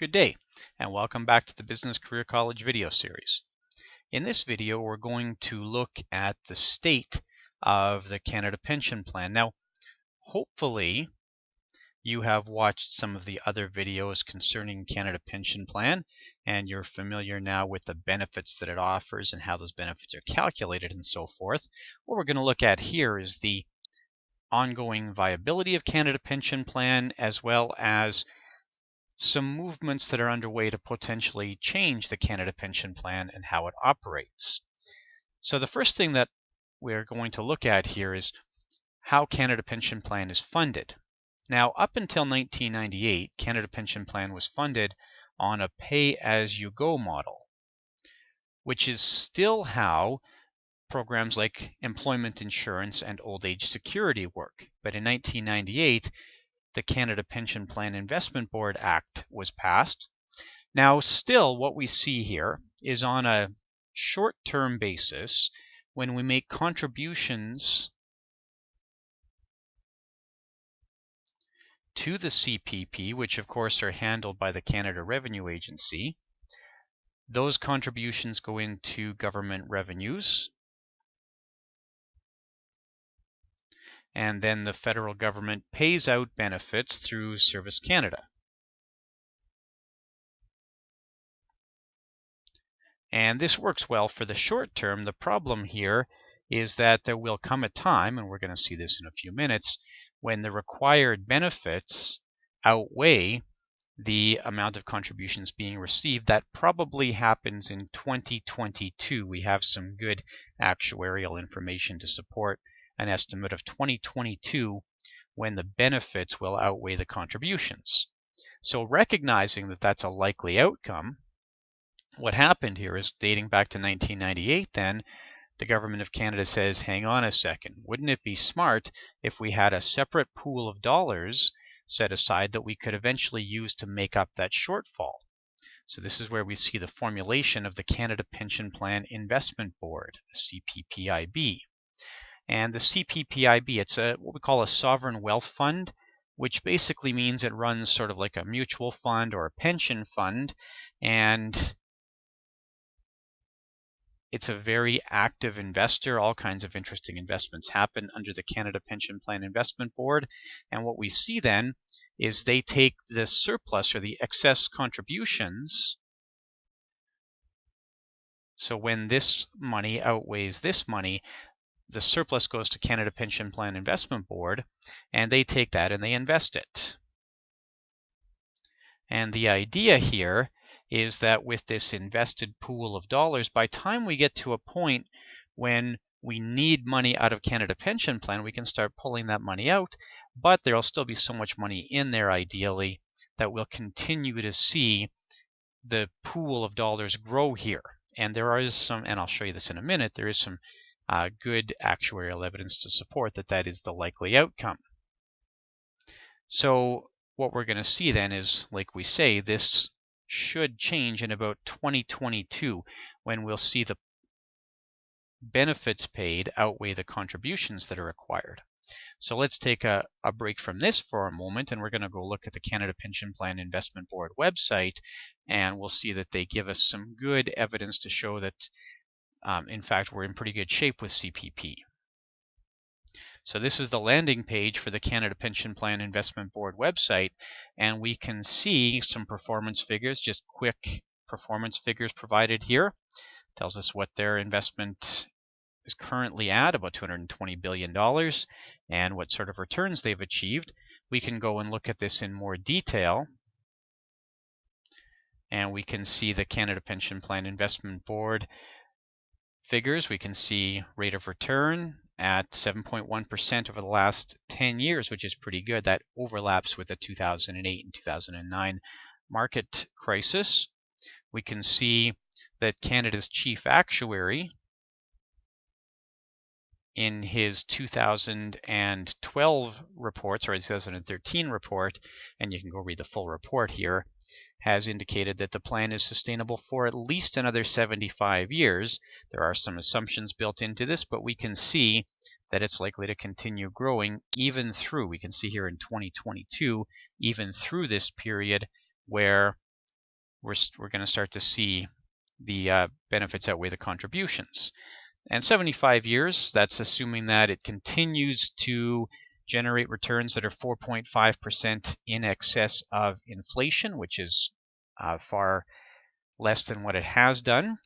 Good day, and welcome back to the Business Career College video series. In this video, we're going to look at the state of the Canada Pension Plan. Now, hopefully, you have watched some of the other videos concerning Canada Pension Plan, and you're familiar now with the benefits that it offers and how those benefits are calculated and so forth. What we're going to look at here is the ongoing viability of Canada Pension Plan, as well as some movements that are underway to potentially change the Canada Pension Plan and how it operates. So the first thing that we're going to look at here is how Canada Pension Plan is funded. Now, up until 1998, Canada Pension Plan was funded on a pay-as-you-go model, which is still how programs like employment insurance and old age security work. But in 1998, the Canada Pension Plan Investment Board Act was passed. Now, still what we see here is on a short-term basis, when we make contributions to the CPP, which of course are handled by the Canada Revenue Agency, those contributions go into government revenues, and then the federal government pays out benefits through Service Canada. And this works well for the short term. The problem here is that there will come a time, and we're going to see this in a few minutes, when the required benefits outweigh the amount of contributions being received. That probably happens in 2022. We have some good actuarial information to support an estimate of 2022 when the benefits will outweigh the contributions. So recognizing that that's a likely outcome, what happened here is, dating back to 1998 then, the Government of Canada says, hang on a second, wouldn't it be smart if we had a separate pool of dollars set aside that we could eventually use to make up that shortfall? So this is where we see the formulation of the Canada Pension Plan Investment Board, the CPPIB. And the CPPIB, it's what we call a sovereign wealth fund, which basically means it runs sort of like a mutual fund or a pension fund, and it's a very active investor. All kinds of interesting investments happen under the Canada Pension Plan Investment Board. And what we see then is they take the surplus or the excess contributions. So when this money outweighs this money, the surplus goes to Canada Pension Plan Investment Board, and they take that and they invest it. And the idea here is that with this invested pool of dollars, by the time we get to a point when we need money out of Canada Pension Plan, we can start pulling that money out, but there'll still be so much money in there ideally that we'll continue to see the pool of dollars grow here. And there is some, and I'll show you this in a minute, there is some good actuarial evidence to support that that is the likely outcome. So what we're going to see then is, like we say, this should change in about 2022 when we'll see the benefits paid outweigh the contributions that are required. So let's take a break from this for a moment, and we're going to go look at the Canada Pension Plan Investment Board website, and we'll see that they give us some good evidence to show that in fact we're in pretty good shape with CPP. So this is the landing page for the Canada Pension Plan Investment Board website, and we can see some performance figures, just quick performance figures provided here. Tells us what their investment is currently at, about $220 billion, and what sort of returns they've achieved. We can go and look at this in more detail, and we can see the Canada Pension Plan Investment Board figures. We can see rate of return at 7.1% over the last 10 years, which is pretty good. That overlaps with the 2008 and 2009 market crisis. We can see that Canada's chief actuary, in his 2012 reports, or 2013 report, and you can go read the full report here, has indicated that the plan is sustainable for at least another 75 years. There are some assumptions built into this, but we can see that it's likely to continue growing even through, we can see here in 2022, even through this period where we're going to start to see the benefits outweigh the contributions. And 75 years, that's assuming that it continues to generate returns that are 4.5% in excess of inflation, which is far less than what it has done.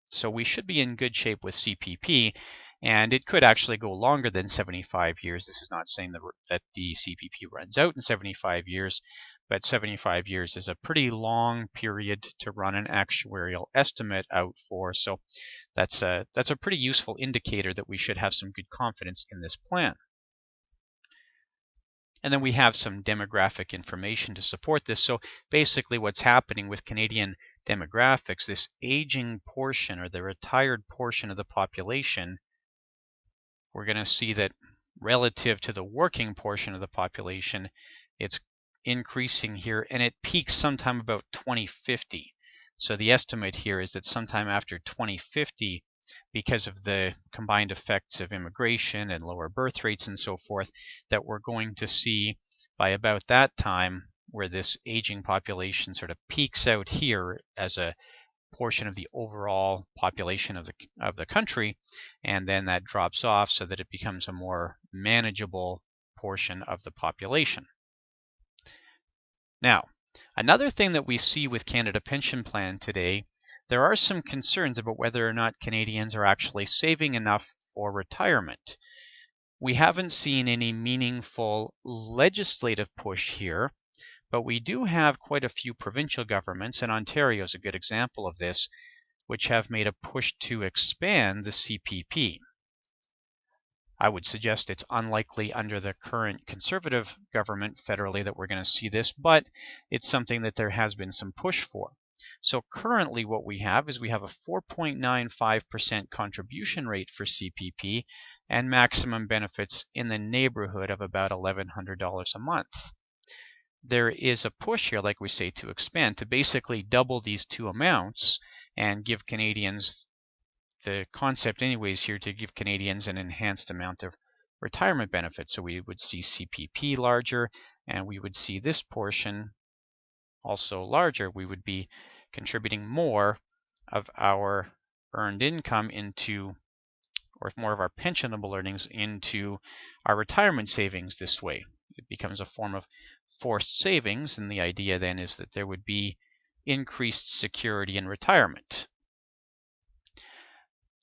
So we should be in good shape with CPP, and it could actually go longer than 75 years. This is not saying that the CPP runs out in 75 years, but 75 years is a pretty long period to run an actuarial estimate out for. So that's a pretty useful indicator that we should have some good confidence in this plan. And then we have some demographic information to support this. So basically what's happening with Canadian demographics, this aging portion or the retired portion of the population, we're going to see that relative to the working portion of the population, it's increasing here, and it peaks sometime about 2050. So the estimate here is that sometime after 2050, because of the combined effects of immigration and lower birth rates and so forth, that we're going to see by about that time where this aging population sort of peaks out here as a portion of the overall population of the country, and then that drops off so that it becomes a more manageable portion of the population. Now, another thing that we see with Canada Pension Plan today, there are some concerns about whether or not Canadians are actually saving enough for retirement. We haven't seen any meaningful legislative push here, but we do have quite a few provincial governments, and Ontario is a good example of this, which have made a push to expand the CPP. I would suggest it's unlikely under the current Conservative government federally that we're going to see this, but it's something that there has been some push for. So currently what we have is we have a 4.95% contribution rate for CPP and maximum benefits in the neighborhood of about $1,100 a month. There is a push here, like we say, to expand, to basically double these two amounts and give Canadians, the concept anyways here, to give Canadians an enhanced amount of retirement benefits. So we would see CPP larger, and we would see this portion also larger. We would be contributing more of our earned income into, or more of our pensionable earnings into our retirement savings this way. It becomes a form of forced savings, and the idea then is that there would be increased security in retirement.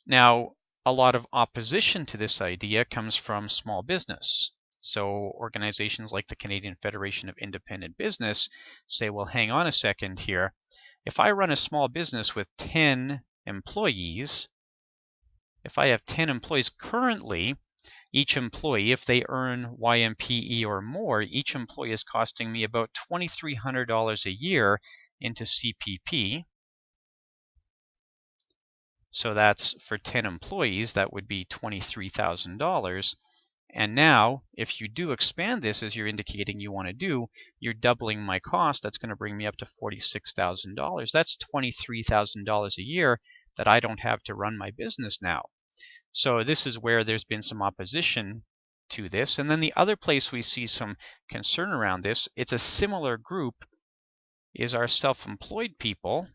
Now, a lot of opposition to this idea comes from small business. So organizations like the Canadian Federation of Independent Business say, well, hang on a second here. If I run a small business with 10 employees, if I have 10 employees currently, each employee, if they earn YMPE or more, each employee is costing me about $2,300 a year into CPP. So that's for 10 employees, that would be $23,000. And now, if you do expand this, as you're indicating you want to do, you're doubling my cost. That's going to bring me up to $46,000. That's $23,000 a year that I don't have to run my business now. So this is where there's been some opposition to this. And then the other place we see some concern around this, it's a similar group, is our self-employed people.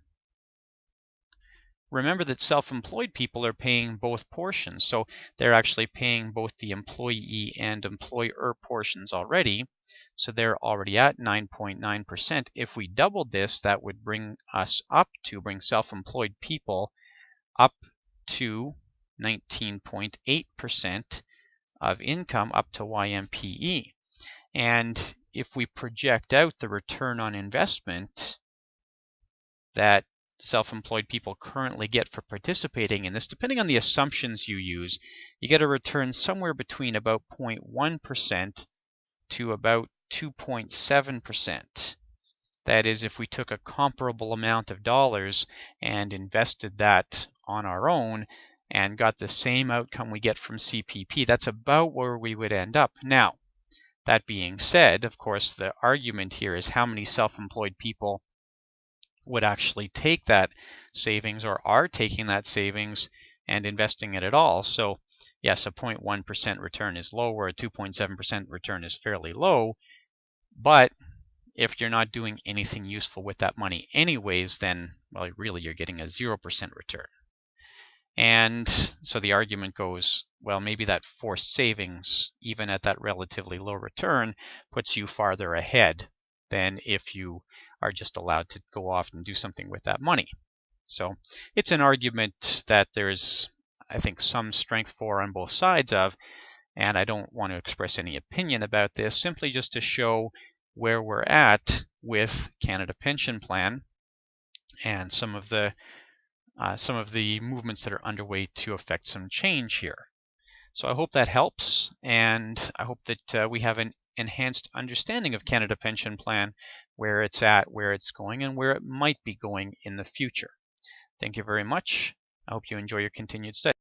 Remember that self-employed people are paying both portions, so they're actually paying both the employee and employer portions already, so they're already at 9.9%. If we doubled this, that would bring us up to, bring self-employed people up to 19.8% of income up to YMPE. And if we project out the return on investment that self-employed people currently get for participating in this, depending on the assumptions you use, you get a return somewhere between about 0.1% to about 2.7%. That is, if we took a comparable amount of dollars and invested that on our own and got the same outcome we get from CPP, that's about where we would end up. Now, that being said, of course, the argument here is how many self-employed people would actually take that savings or are taking that savings and investing it at all. So yes, a 0.1% return is low, where a 2.7% return is fairly low, but if you're not doing anything useful with that money anyways, then, well, really you're getting a 0% return. And so the argument goes, well, maybe that forced savings, even at that relatively low return, puts you farther ahead than if you are just allowed to go off and do something with that money. So it's an argument that there's, I think, some strength for on both sides of, and I don't want to express any opinion about this, simply just to show where we're at with Canada Pension Plan and some of the movements that are underway to affect some change here. So I hope that helps, and I hope that we have an enhanced understanding of Canada Pension Plan, where it's at, where it's going, and where it might be going in the future. Thank you very much. I hope you enjoy your continued study.